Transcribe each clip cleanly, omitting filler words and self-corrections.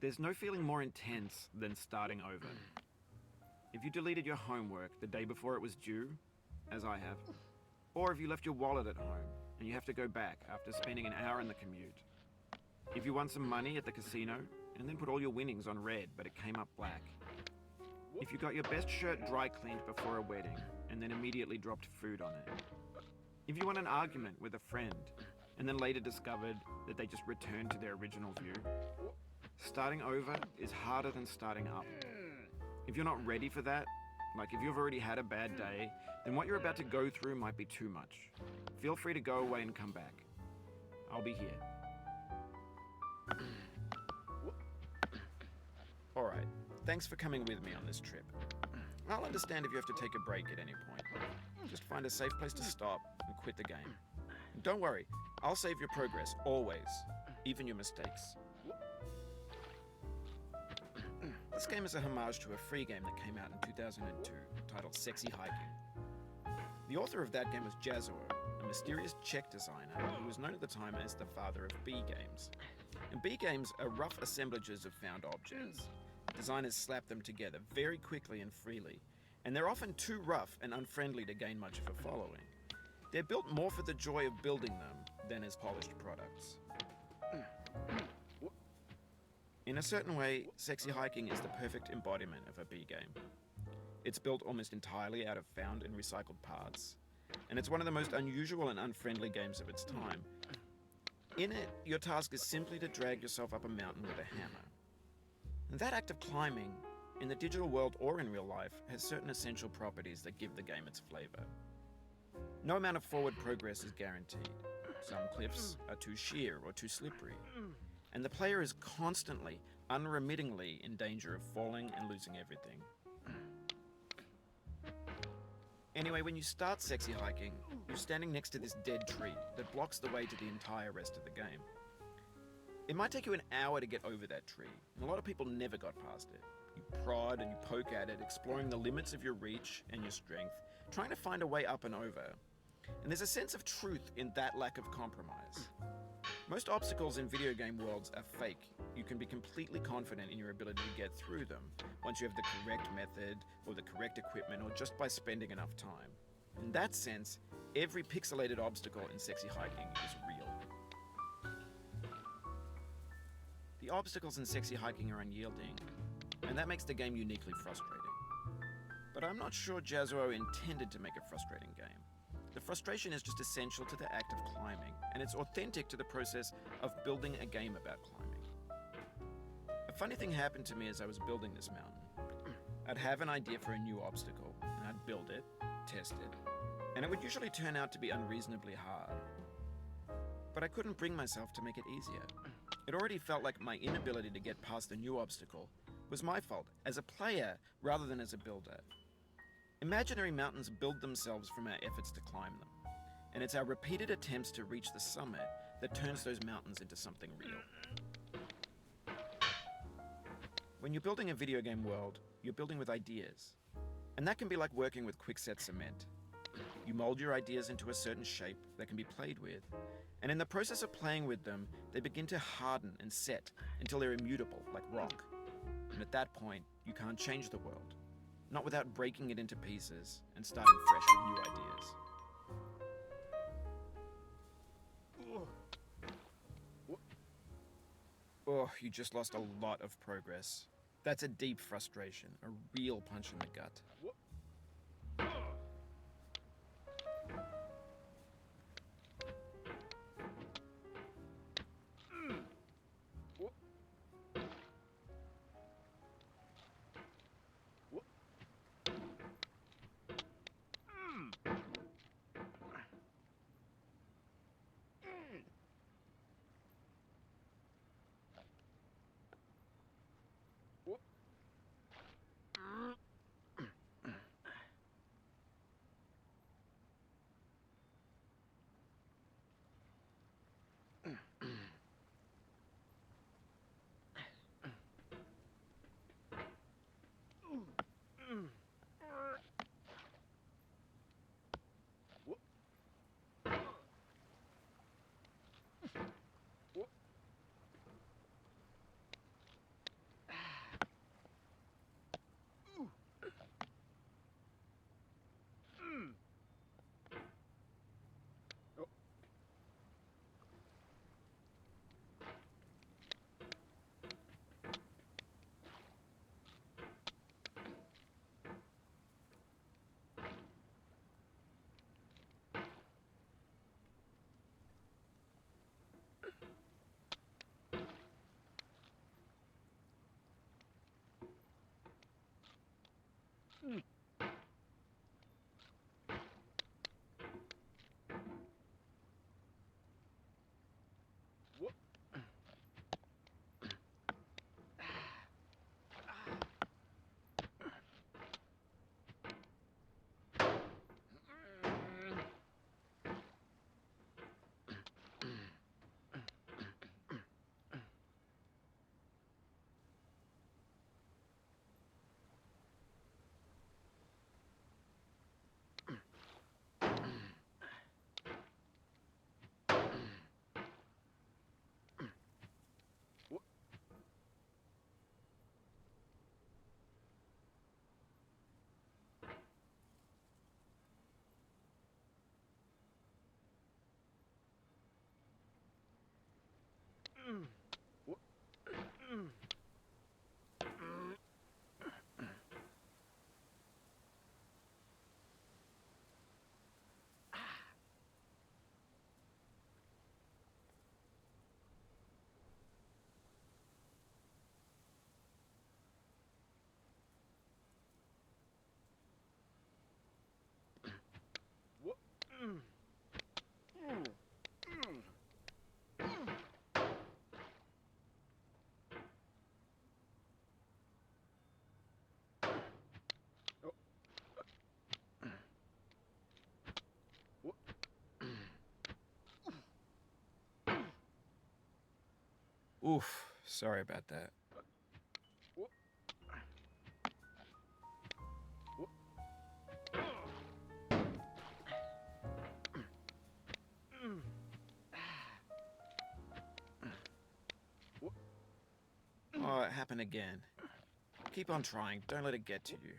There's no feeling more intense than starting over. If you deleted your homework the day before it was due, as I have, or if you left your wallet at home and you have to go back after spending an hour in the commute. If you won some money at the casino and then put all your winnings on red but it came up black. If you got your best shirt dry cleaned before a wedding and then immediately dropped food on it. If you won an argument with a friend and then later discovered that they just returned to their original view. Starting over is harder than starting up. If you're not ready for that, like if you've already had a bad day, then what you're about to go through might be too much. Feel free to go away and come back. I'll be here. Alright, thanks for coming with me on this trip. I'll understand if you have to take a break at any point. Just find a safe place to stop and quit the game. And don't worry, I'll save your progress, always, even your mistakes. This game is a homage to a free game that came out in 2002, titled Sexy Hiking. The author of that game was Jazzuo, a mysterious Czech designer who was known at the time as the father of B games. And B games are rough assemblages of found objects. Designers slap them together very quickly and freely, and they're often too rough and unfriendly to gain much of a following. They're built more for the joy of building them than as polished products. In a certain way, Sexy Hiking is the perfect embodiment of a B game. It's built almost entirely out of found and recycled parts, and it's one of the most unusual and unfriendly games of its time. In it, your task is simply to drag yourself up a mountain with a hammer. And that act of climbing, in the digital world or in real life, has certain essential properties that give the game its flavor. No amount of forward progress is guaranteed. Some cliffs are too sheer or too slippery, and the player is constantly, unremittingly in danger of falling and losing everything. Anyway, when you start Sexy Hiking, you're standing next to this dead tree that blocks the way to the entire rest of the game. It might take you an hour to get over that tree, and a lot of people never got past it. You prod and you poke at it, exploring the limits of your reach and your strength, trying to find a way up and over. And there's a sense of truth in that lack of compromise. Most obstacles in video game worlds are fake. You can be completely confident in your ability to get through them once you have the correct method or the correct equipment or just by spending enough time. In that sense, every pixelated obstacle in Sexy Hiking is real. The obstacles in Sexy Hiking are unyielding, and that makes the game uniquely frustrating. But I'm not sure Jazzuo intended to make a frustrating game. The frustration is just essential to the act of climbing, and it's authentic to the process of building a game about climbing. A funny thing happened to me as I was building this mountain. I'd have an idea for a new obstacle, and I'd build it, test it, and it would usually turn out to be unreasonably hard. But I couldn't bring myself to make it easier. It already felt like my inability to get past the new obstacle was my fault, as a player rather than as a builder. Imaginary mountains build themselves from our efforts to climb them, and it's our repeated attempts to reach the summit that turns those mountains into something real. When you're building a video game world, you're building with ideas, and that can be like working with quickset cement. You mold your ideas into a certain shape that can be played with, and in the process of playing with them, they begin to harden and set until they're immutable, like rock. And at that point, you can't change the world. Not without breaking it into pieces and starting fresh with new ideas. Oh, you just lost a lot of progress. That's a deep frustration, a real punch in the gut. Oof, sorry about that. Oh, it happened again. Keep on trying, don't let it get to you.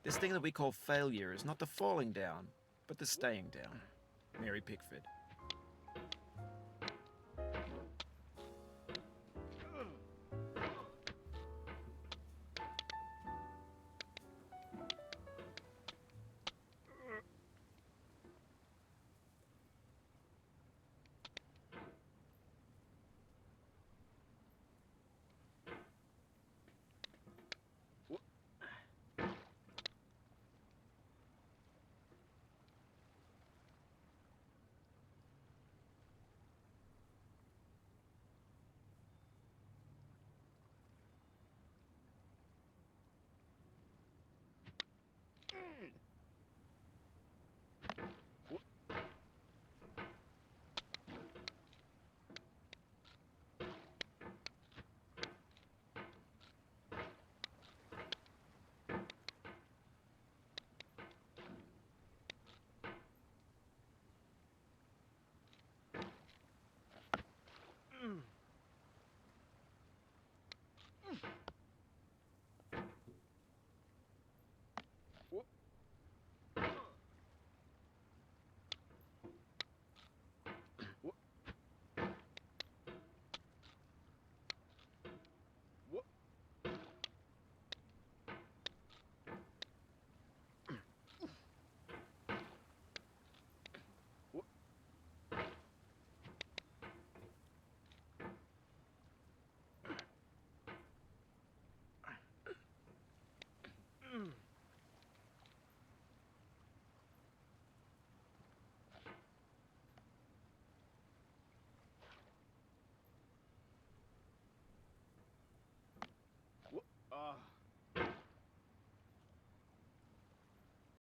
This thing that we call failure is not the falling down, but the staying down. Mary Pickford.